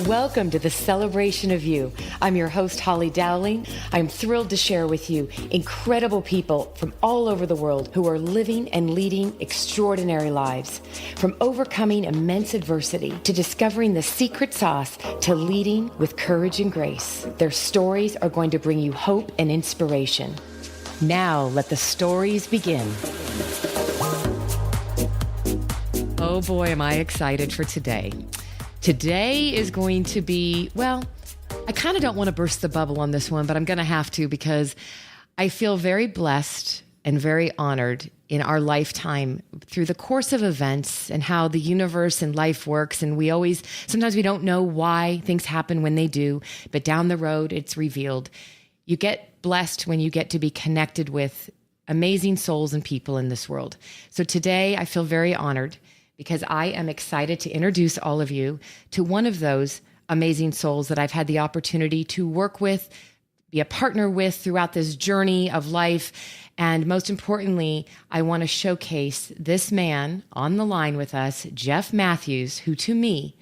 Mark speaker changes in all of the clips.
Speaker 1: Welcome to the Celebration of You. I'm your host, Holly Dowling. I'm thrilled to share with you incredible people from all over the world who are living and leading extraordinary lives. From overcoming immense adversity to discovering the secret sauce to leading with courage and grace. Their stories are going to bring you hope and inspiration. Now, let the stories begin. Oh boy, am I excited for today. Today is going to be, well, I kind of don't want to burst the bubble on this one, but I'm going to have to because I feel very blessed and very honored in our lifetime through the course of events and how the universe and life works. And sometimes we don't know why things happen when they do, but down the road, it's revealed. You get blessed when you get to be connected with amazing souls and people in this world. So today I feel very honored because I am excited to introduce all of you to one of those amazing souls that I've had the opportunity to work with, be a partner with throughout this journey of life. And most importantly, I want to showcase this man on the line with us, Jeff Mathews, who to me,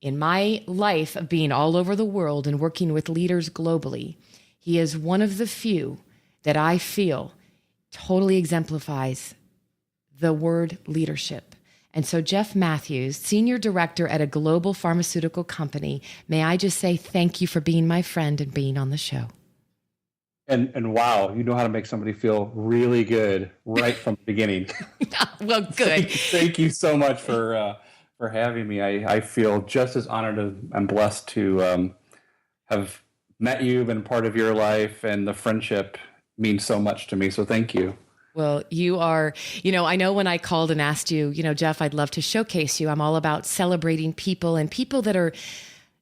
Speaker 1: in my life of being all over the world and working with leaders globally, he is one of the few that I feel totally exemplifies the word leadership. And so Jeff Mathews, Senior Director at a global pharmaceutical company, may I just say thank you for being my friend and being on the show.
Speaker 2: And wow, you know how to make somebody feel really good right from the beginning.
Speaker 1: Well, good.
Speaker 2: Thank you so much for having me. I feel just as honored and blessed to have met you, been part of your life, and the friendship means so much to me. So thank you.
Speaker 1: Well, you are, I know when I called and asked you, Jeff, I'd love to showcase you. I'm all about celebrating people and people that are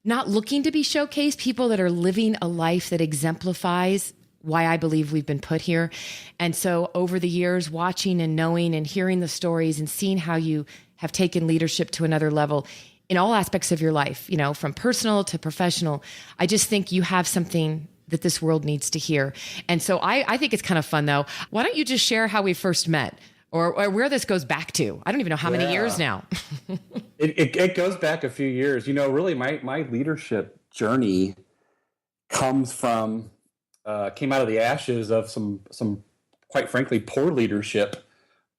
Speaker 1: not looking to be showcased, people that are living a life that exemplifies why I believe we've been put here. And so over the years, watching and knowing and hearing the stories and seeing how you have taken leadership to another level in all aspects of your life, from personal to professional, I just think you have something that this world needs to hear. And so I think it's kind of fun, though. Why don't you just share how we first met or where this goes back to? I don't even know how many years now.
Speaker 2: It goes back a few years. Really, my leadership journey comes from, came out of the ashes of some quite frankly, poor leadership,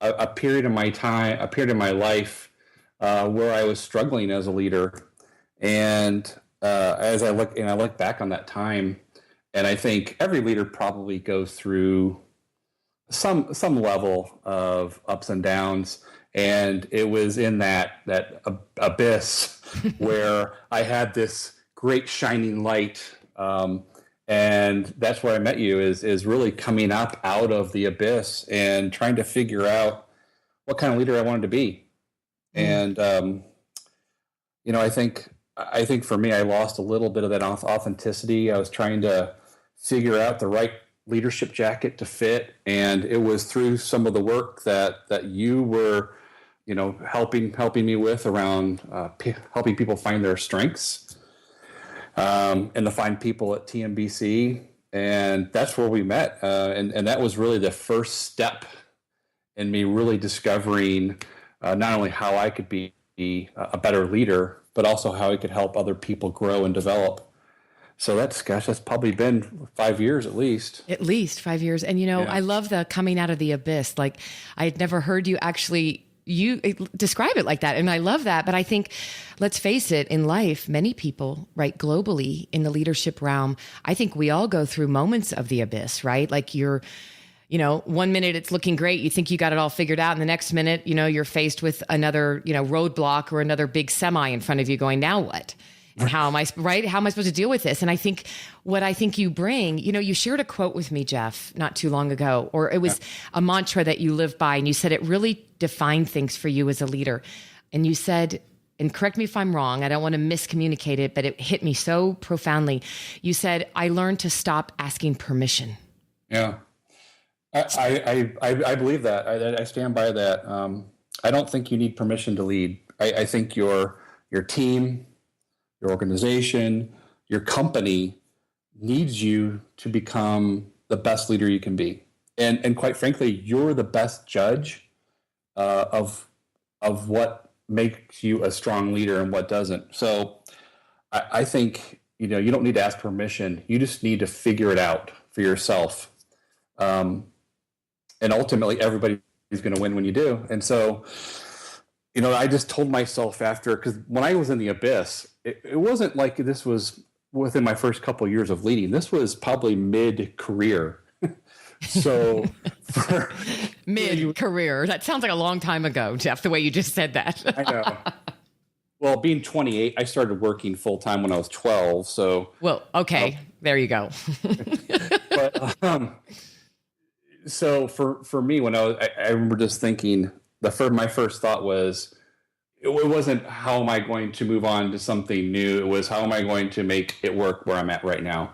Speaker 2: a period in my life where I was struggling as a leader. And as I look back on that time, and I think every leader probably goes through some level of ups and downs. And it was in that abyss where I had this great shining light. And that's where I met you is really coming up out of the abyss and trying to figure out what kind of leader I wanted to be. And, I think for me, I lost a little bit of that authenticity. I was trying to figure out the right leadership jacket to fit. And it was through some of the work that you were, helping me with around helping people find their strengths and to find people at TMBC. And that's where we met. And that was really the first step in me really discovering not only how I could be a better leader, but also how I could help other people grow and develop. So that's probably been 5 years at least.
Speaker 1: At least 5 years. And, I love the coming out of the abyss. Like I had never heard you describe it like that. And I love that. But I think, let's face it, in life, many people, right, globally in the leadership realm, I think we all go through moments of the abyss, right? Like you're, 1 minute it's looking great. You think you got it all figured out. And the next minute, you're faced with another, roadblock or another big semi in front of you going, now what? And how am I supposed to deal with this? And I think what you bring, you shared a quote with me, Jeff, not too long ago, or it was a mantra that you live by. And you said it really defined things for you as a leader. And you said, and correct me if I'm wrong, I don't want to miscommunicate it, but it hit me so profoundly. You said, I learned to stop asking permission.
Speaker 2: Yeah. I believe that. I stand by that. I don't think you need permission to lead. I think your team, your organization, your company needs you to become the best leader you can be. And quite frankly, you're the best judge of what makes you a strong leader and what doesn't. So I think, you don't need to ask permission. You just need to figure it out for yourself. And ultimately everybody's going to win when you do. And so, I just told myself because when I was in the abyss, it wasn't like this was within my first couple of years of leading. This was probably mid-career. So
Speaker 1: mid-career, that sounds like a long time ago, Jeff, the way you just said that.
Speaker 2: I know. Well, being 28, I started working full time when I was 12. So,
Speaker 1: well, okay, there you go.
Speaker 2: But so for me, when I remember just thinking, my first thought was, it wasn't how am I going to move on to something new. It was how am I going to make it work where I'm at right now.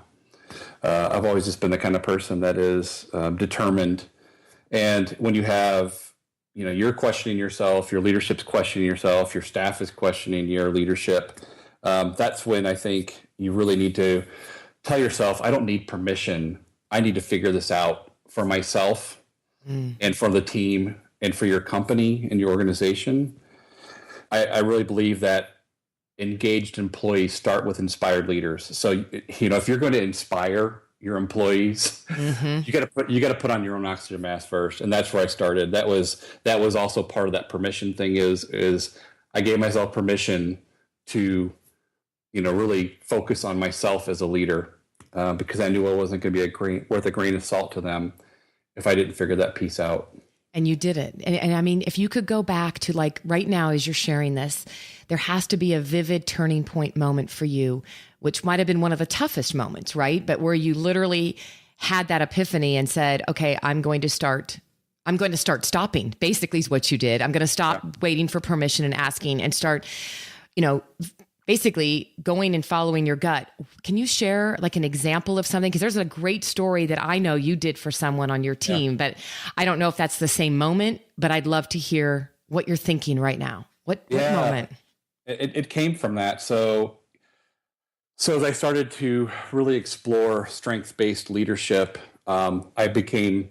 Speaker 2: I've always just been the kind of person that is determined. And when you have, you're questioning yourself, your leadership's questioning yourself, your staff is questioning your leadership, that's when I think you really need to tell yourself, I don't need permission. I need to figure this out for myself and for the team and for your company and your organization. I really believe that engaged employees start with inspired leaders. So, if you're going to inspire your employees, you got to put on your own oxygen mask first. And that's where I started. That was also part of that permission thing is I gave myself permission to, really focus on myself as a leader, because I knew I wasn't going to be worth a grain of salt to them if I didn't figure that piece out.
Speaker 1: And you did it. And I mean, if you could go back to like right now, as you're sharing this, there has to be a vivid turning point moment for you, which might have been one of the toughest moments, right? But where you literally had that epiphany and said, okay, I'm going to start stopping, basically is what you did. I'm going to stop waiting for permission and asking and start, basically going and following your gut. Can you share like an example of something? Because there's a great story that I know you did for someone on your team, but I don't know if that's the same moment, but I'd love to hear what you're thinking right now. What moment?
Speaker 2: It came from that. So as I started to really explore strength-based leadership, I became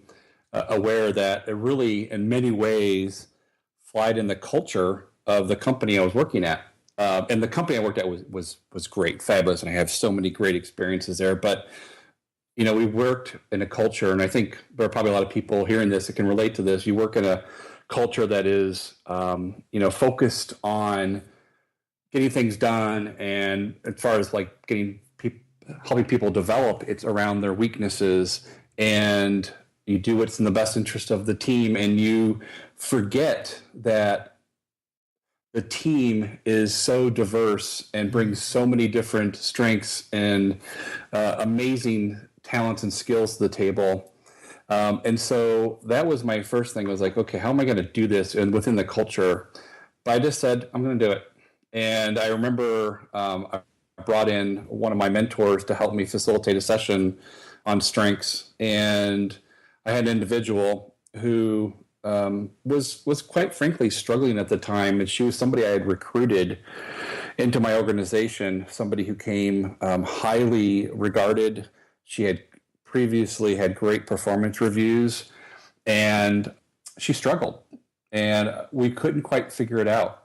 Speaker 2: aware that it really, in many ways, flied in the culture of the company I was working at. And the company I worked at was great, fabulous, and I have so many great experiences there. But we worked in a culture, and I think there are probably a lot of people hearing this that can relate to this. You work in a culture that is, focused on getting things done, and as far as like helping people develop, it's around their weaknesses, and you do what's in the best interest of the team, and you forget that the team is so diverse and brings so many different strengths and amazing talents and skills to the table. And so that was my first thing. I was like, okay, how am I going to do this and within the culture? But I just said, I'm going to do it. And I remember I brought in one of my mentors to help me facilitate a session on strengths. And I had an individual who was quite frankly struggling at the time, and she was somebody I had recruited into my organization, somebody who came highly regarded. She had previously had great performance reviews, and she struggled, and we couldn't quite figure it out.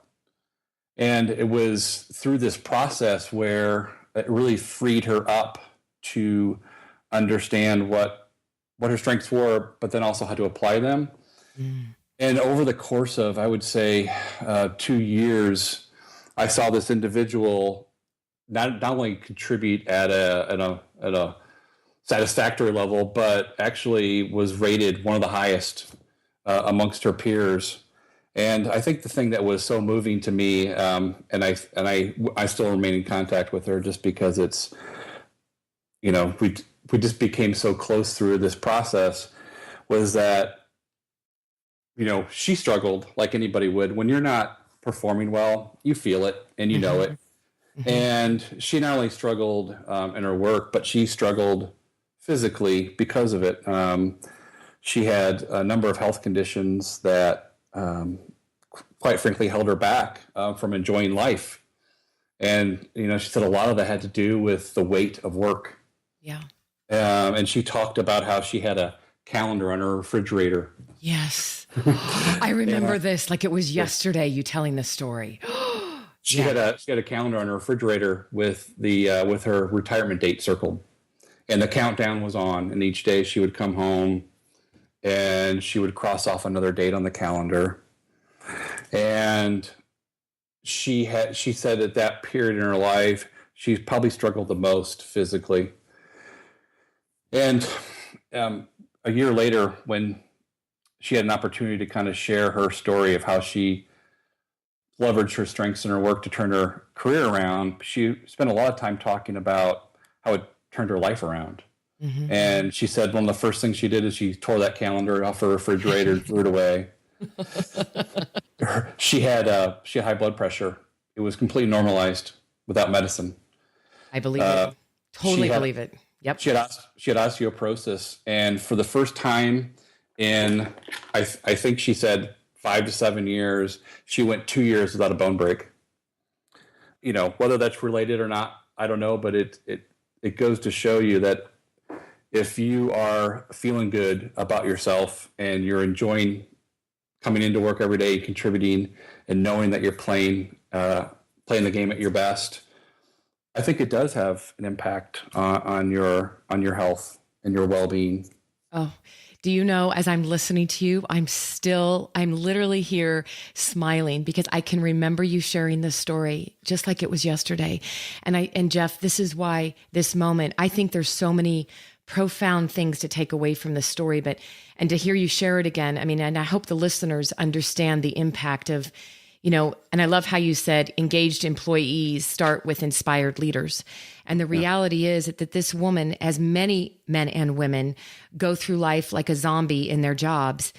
Speaker 2: And it was through this process where it really freed her up to understand what her strengths were, but then also how to apply them. And over the course of, I would say, 2 years, I saw this individual not only contribute at a satisfactory level, but actually was rated one of the highest amongst her peers. And I think the thing that was so moving to me, and I still remain in contact with her just because it's, we just became so close through this process, was that she struggled like anybody would. When you're not performing well, you feel it and you know it. And she not only struggled in her work, but she struggled physically because of it. She had a number of health conditions that, quite frankly, held her back from enjoying life. And, she said a lot of that had to do with the weight of work.
Speaker 1: Yeah.
Speaker 2: And she talked about how she had a calendar on her refrigerator.
Speaker 1: Yes. I remember this like it was yesterday, you telling this story.
Speaker 2: She had a calendar on her refrigerator with with her retirement date circled, and the countdown was on. And each day she would come home, and she would cross off another date on the calendar. And she said at that period in her life, she probably struggled the most physically. And a year later, when she had an opportunity to kind of share her story of how she leveraged her strengths in her work to turn her career around, she spent a lot of time talking about how it turned her life around. Mm-hmm. And she said one of the first things she did is she tore that calendar off her refrigerator and threw it away. She had high blood pressure. It was completely normalized without medicine.
Speaker 1: I believe it. Totally believe it. Yep.
Speaker 2: She had osteoporosis, and for the first time in, I think she said 5 to 7 years, she went 2 years without a bone break. You know, whether that's related or not, I don't know, but it goes to show you that if you are feeling good about yourself and you're enjoying coming into work every day, contributing, and knowing that you're playing the game at your best, I think it does have an impact on your health and your well-being.
Speaker 1: Oh, do you know, as I'm listening to you, I'm literally here smiling because I can remember you sharing this story just like it was yesterday. And Jeff, this is why this moment, I think there's so many profound things to take away from this story, and to hear you share it again. I mean, and I hope the listeners understand the impact of, you know, and I love how you said engaged employees start with inspired leaders. And the reality is that this woman, as many men and women, go through life like a zombie in their jobs.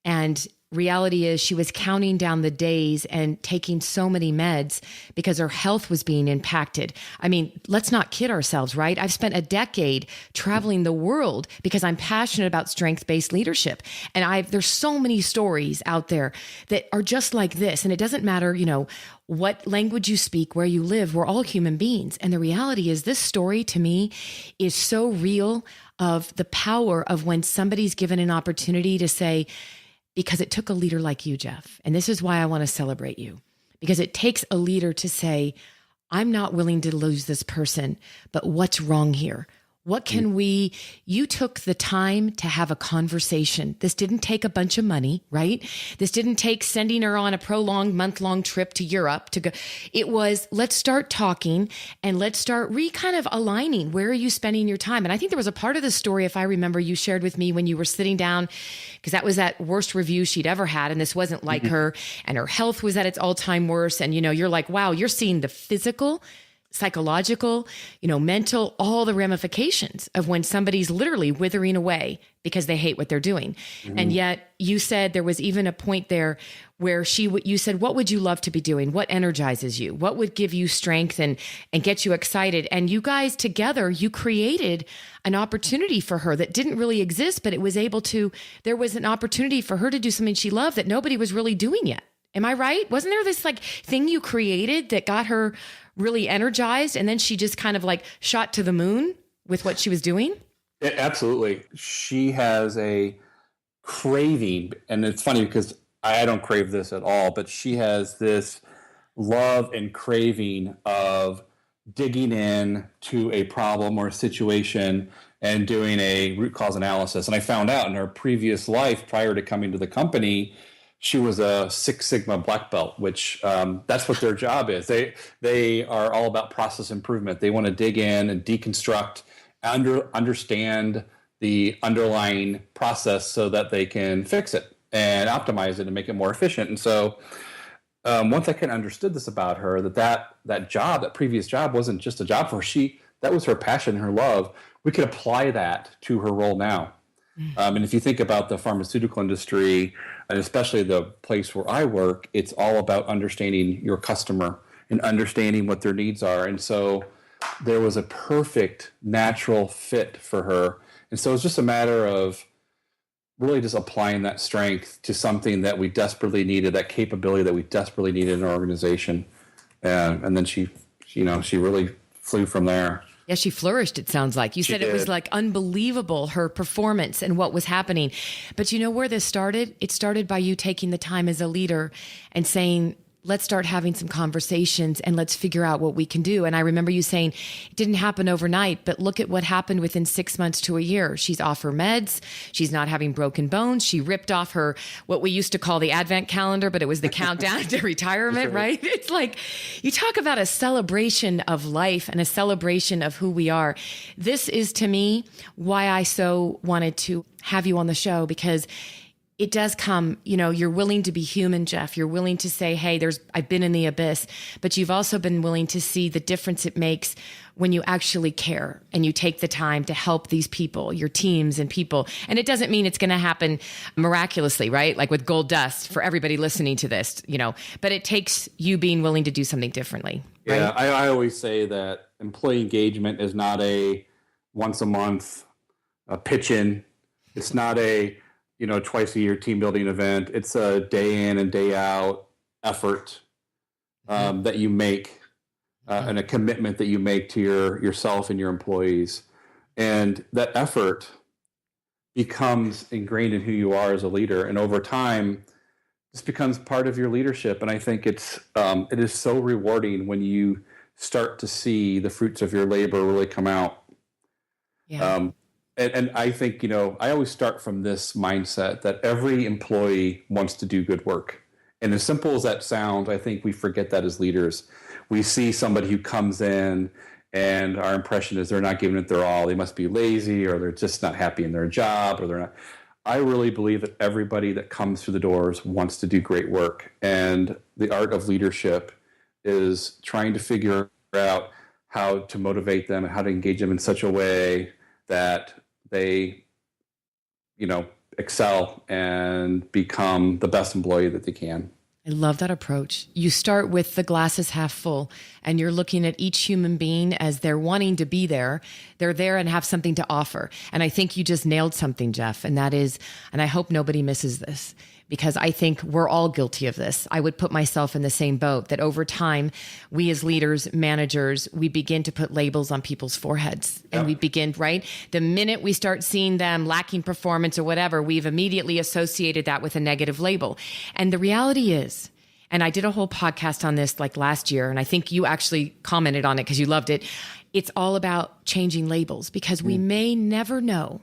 Speaker 1: And reality is she was counting down the days and taking so many meds because her health was being impacted. I mean, let's not kid ourselves, right? I've spent a decade traveling the world because I'm passionate about strength-based leadership. And there's so many stories out there that are just like this. And it doesn't matter, you know, what language you speak, where you live, we're all human beings. And the reality is this story to me is so real of the power of when somebody's given an opportunity to say, because it took a leader like you, Jeff. And this is why I want to celebrate you, because it takes a leader to say, I'm not willing to lose this person, but what's wrong here? What can you took the time to have a conversation. This didn't take a bunch of money, right? This didn't take sending her on a prolonged month-long trip to Europe to go. It was, let's start talking and let's start kind of aligning. Where are you spending your time? And I think there was a part of the story, if I remember, you shared with me when you were sitting down, because that was that worst review she'd ever had. And this wasn't like her, and her health was at its all-time worst. And, you know, you're like, wow, you're seeing the physical, psychological, mental, all the ramifications of when somebody's literally withering away because they hate what they're doing. Mm-hmm. And yet you said there was even a point there where you said, what would you love to be doing? What energizes you? What would give you strength and get you excited? And you guys together, you created an opportunity for her that didn't really exist, but there was an opportunity for her to do something she loved that nobody was really doing yet. Am I right? Wasn't there this thing you created that got her really energized, and then she just kind of shot to the moon with what she was doing?
Speaker 2: Yeah, absolutely. She has a craving, and it's funny because I don't crave this at all, but she has this love and craving of digging in to a problem or a situation and doing a root cause analysis. And I found out in her previous life, prior to coming to the company, she was a Six Sigma black belt, which that's what their job is. They are all about process improvement. They want to dig in and deconstruct, understand the underlying process so that they can fix it and optimize it and make it more efficient. And so once I kind of understood this about her, that previous job wasn't just a job for her. That was her passion, her love. We could apply that to her role now. And if you think about the pharmaceutical industry, and especially the place where I work, it's all about understanding your customer and understanding what their needs are. And so there was a perfect natural fit for her. And so it's just a matter of really just applying that strength to something that we desperately needed, that capability that we desperately needed in our organization. And then she really flew from there.
Speaker 1: Yeah, she flourished, it sounds like. You said it was unbelievable, her performance and what was happening. But you know where this started? It started by you taking the time as a leader and saying, let's start having some conversations and let's figure out what we can do. And I remember you saying it didn't happen overnight, but look at what happened within 6 months to a year. She's off her meds. She's not having broken bones. She ripped off her, what we used to call the advent calendar, but it was the countdown to retirement, right? It's like, you talk about a celebration of life and a celebration of who we are. This is, to me, why I so wanted to have you on the show, because it does come, you're willing to be human, Jeff. You're willing to say, hey, I've been in the abyss, but you've also been willing to see the difference it makes when you actually care and you take the time to help these people, your teams and people. And it doesn't mean it's going to happen miraculously, right? Like with gold dust for everybody listening to this, but it takes you being willing to do something differently. Right?
Speaker 2: Yeah. I always say that employee engagement is not a once a month pitch in. It's not a, twice a year team building event. It's a day in and day out effort that you make and a commitment that you make to yourself and your employees. And that effort becomes ingrained in who you are as a leader. And over time, this becomes part of your leadership. And I think it is so rewarding when you start to see the fruits of your labor really come out.
Speaker 1: Yeah.
Speaker 2: And I think, I always start from this mindset that every employee wants to do good work. And as simple as that sounds, I think we forget that as leaders. We see somebody who comes in and our impression is they're not giving it their all. They must be lazy, or they're just not happy in their job, or they're not. I really believe that everybody that comes through the doors wants to do great work. And the art of leadership is trying to figure out how to motivate them and how to engage them in such a way that they, excel and become the best employee that they can.
Speaker 1: I love that approach. You start with the glass is half full, and you're looking at each human being as they're wanting to be there. They're there and have something to offer. And I think you just nailed something, Jeff. And that is, and I hope nobody misses this, because I think we're all guilty of this. I would put myself in the same boat, that over time, we as leaders, managers, we begin to put labels on people's foreheads. And we begin, right? The minute we start seeing them lacking performance or whatever, we've immediately associated that with a negative label. And the reality is, and I did a whole podcast on this like last year, and I think you actually commented on it because you loved it. It's all about changing labels, because we may never know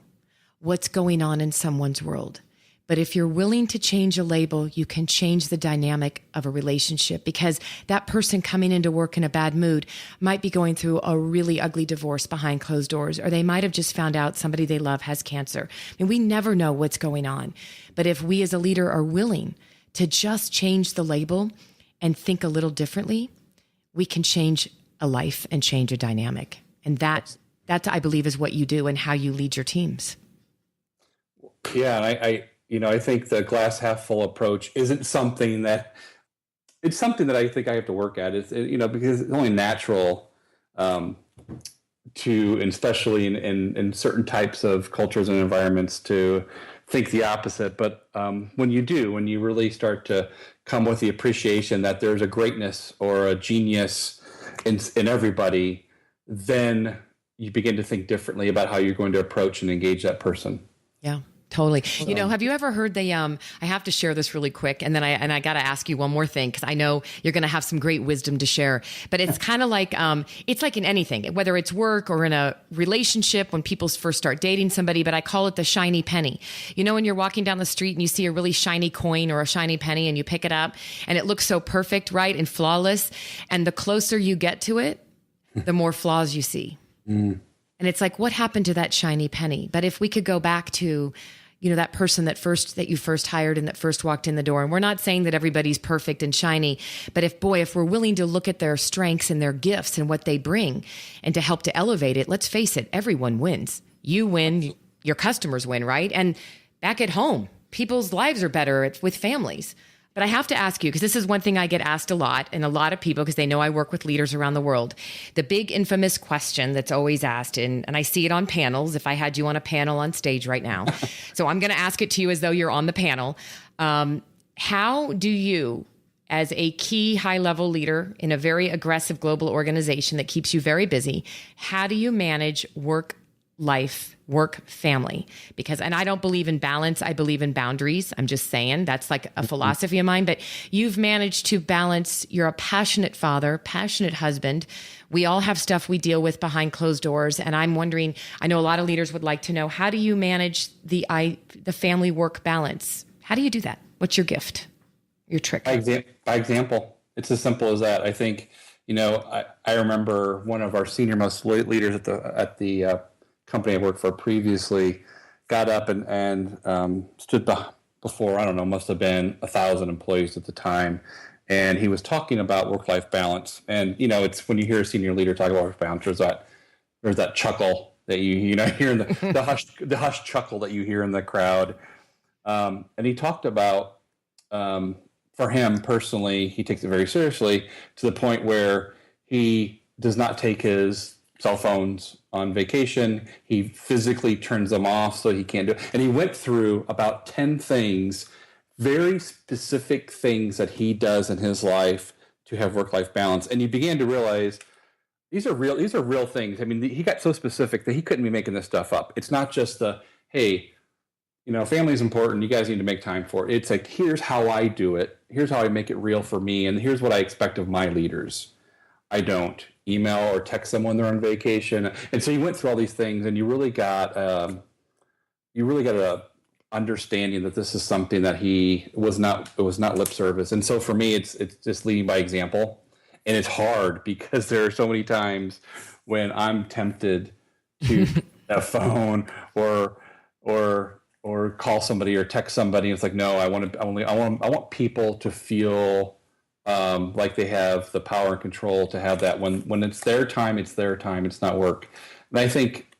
Speaker 1: what's going on in someone's world. But if you're willing to change a label, you can change the dynamic of a relationship, because that person coming into work in a bad mood might be going through a really ugly divorce behind closed doors, or they might have just found out somebody they love has cancer. I mean, we never know what's going on. But if we as a leader are willing to just change the label and think a little differently, we can change a life and change a dynamic. And that I believe is what you do and how you lead your teams.
Speaker 2: Yeah, I think the glass half full approach isn't something that it's something that I think I have to work at. It's because it's only natural to, and especially in certain types of cultures and environments, to think the opposite. But when you really start to come with the appreciation that there's a greatness or a genius in everybody, then you begin to think differently about how you're going to approach and engage that person.
Speaker 1: Yeah. Totally. Have you ever heard I have to share this really quick, and then I got to ask you one more thing, because I know you're going to have some great wisdom to share, but it's kind of like, it's like in anything, whether it's work or in a relationship, when people first start dating somebody, but I call it the shiny penny. When you're walking down the street and you see a really shiny coin or a shiny penny and you pick it up and it looks so perfect, right? And flawless. And the closer you get to it, the more flaws you see. And it's like, what happened to that shiny penny? But if we could go back to, that person that you first hired and that first walked in the door. And we're not saying that everybody's perfect and shiny, but if we're willing to look at their strengths and their gifts and what they bring and to help to elevate it, let's face it, everyone wins. You win, your customers win, right? And back at home, people's lives are better with families. But I have to ask you, because this is one thing I get asked a lot, and a lot of people, because they know I work with leaders around the world, the big infamous question that's always asked, and I see it on panels, if I had you on a panel on stage right now. So I'm going to ask it to you as though you're on the panel. How do you, as a key high-level leader in a very aggressive global organization that keeps you very busy, how do you manage work life, work, family. And I don't believe in balance. I believe in boundaries. I'm just saying that's like a philosophy of mine, but you've managed to balance. You're a passionate father, passionate husband. We all have stuff we deal with behind closed doors. And I'm wondering, I know a lot of leaders would like to know, how do you manage the family work balance? How do you do that? What's your gift, your trick?
Speaker 2: By example. It's as simple as that. I think, I remember one of our senior most leaders at the company I worked for previously got up and stood before, I don't know, must have been 1,000 employees at the time. And he was talking about work-life balance. And, it's when you hear a senior leader talk about work balance, there's that chuckle that you hear in the hush chuckle that you hear in the crowd. And he talked about, for him personally, he takes it very seriously to the point where he does not take his cell phones on vacation. He physically turns them off so he can't do it. And he went through about 10 things, very specific things that he does in his life to have work-life balance. And you began to realize these are real things. I mean, he got so specific that he couldn't be making this stuff up. It's not just hey, family is important. You guys need to make time for it. It's like, here's how I do it. Here's how I make it real for me. And here's what I expect of my leaders. I don't email or text them when they're on vacation. And so you went through all these things, and you really got a understanding that this is something that it was not lip service. And so for me, it's just leading by example. And it's hard because there are so many times when I'm tempted to a phone or call somebody or text somebody. It's like, no, I want people to feel like they have the power and control to have that when it's their time. It's their time. It's not work. And I think,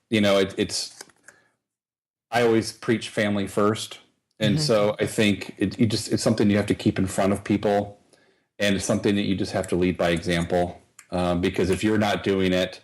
Speaker 2: I always preach family first. And so I think it's something you have to keep in front of people. And it's something that you just have to lead by example. Because if you're not doing it,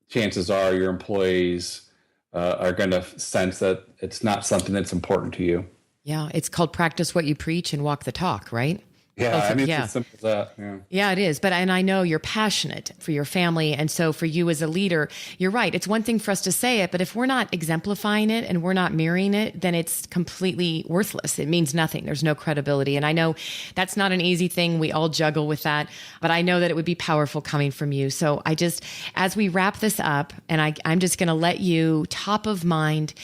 Speaker 2: chances are your employees are going to sense that it's not something that's important to you.
Speaker 1: Yeah. It's called practice what you preach and walk the talk, right?
Speaker 2: Yeah, it's as simple as that.
Speaker 1: Yeah, it is. And I know you're passionate for your family. And so for you as a leader, you're right. It's one thing for us to say it, but if we're not exemplifying it and we're not mirroring it, then it's completely worthless. It means nothing. There's no credibility. And I know that's not an easy thing. We all juggle with that, but I know that it would be powerful coming from you. So as we wrap this up, and I'm just going to let you top of mind,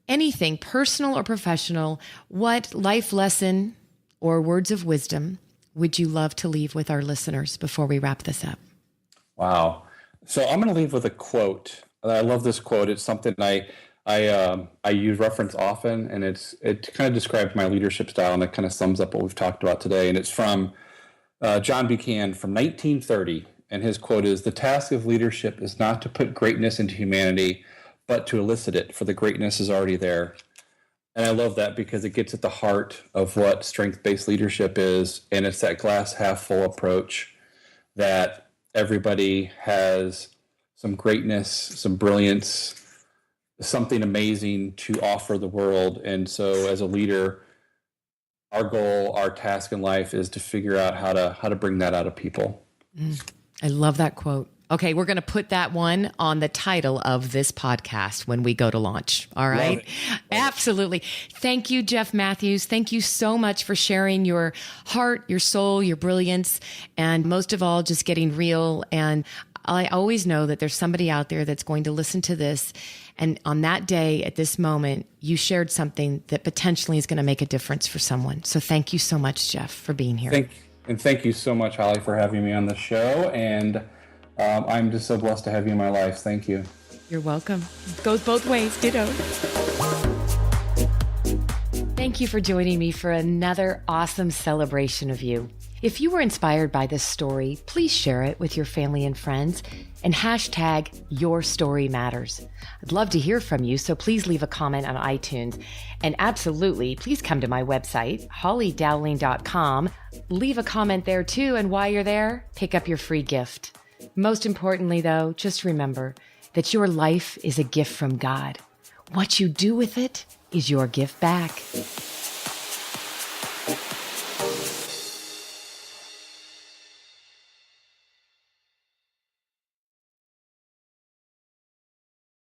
Speaker 1: anything personal or professional, what life lesson or words of wisdom would you love to leave with our listeners before we wrap this up?
Speaker 2: Wow. So I'm going to leave with a quote. I love this quote. It's something I use reference often, and it kind of describes my leadership style, and it kind of sums up what we've talked about today. And it's from John Buchanan from 1930. And his quote is, "The task of leadership is not to put greatness into humanity, but to elicit it, for the greatness is already there." And I love that because it gets at the heart of what strength-based leadership is. And it's that glass half full approach that everybody has some greatness, some brilliance, something amazing to offer the world. And so as a leader, our goal, our task in life is to figure out how to bring that out of people.
Speaker 1: I love that quote. Okay, we're going to put that one on the title of this podcast when we go to launch. All right? Absolutely. Thank you, Jeff Mathews. Thank you so much for sharing your heart, your soul, your brilliance, and most of all, just getting real. And I always know that there's somebody out there that's going to listen to this. And on that day, at this moment, you shared something that potentially is going to make a difference for someone. So thank you so much, Jeff, for being here.
Speaker 2: Thank you so much, Holly, for having me on the show. And I'm just so blessed to have you in my life. Thank you.
Speaker 1: You're welcome. It goes both ways. Ditto. Thank you for joining me for another awesome celebration of you. If you were inspired by this story, please share it with your family and friends and hashtag Your Story Matters. I'd love to hear from you, so please leave a comment on iTunes. And absolutely, please come to my website, hollydowling.com. Leave a comment there too, and while you're there, pick up your free gift. Most importantly, though, just remember that your life is a gift from God. What you do with it is your gift back.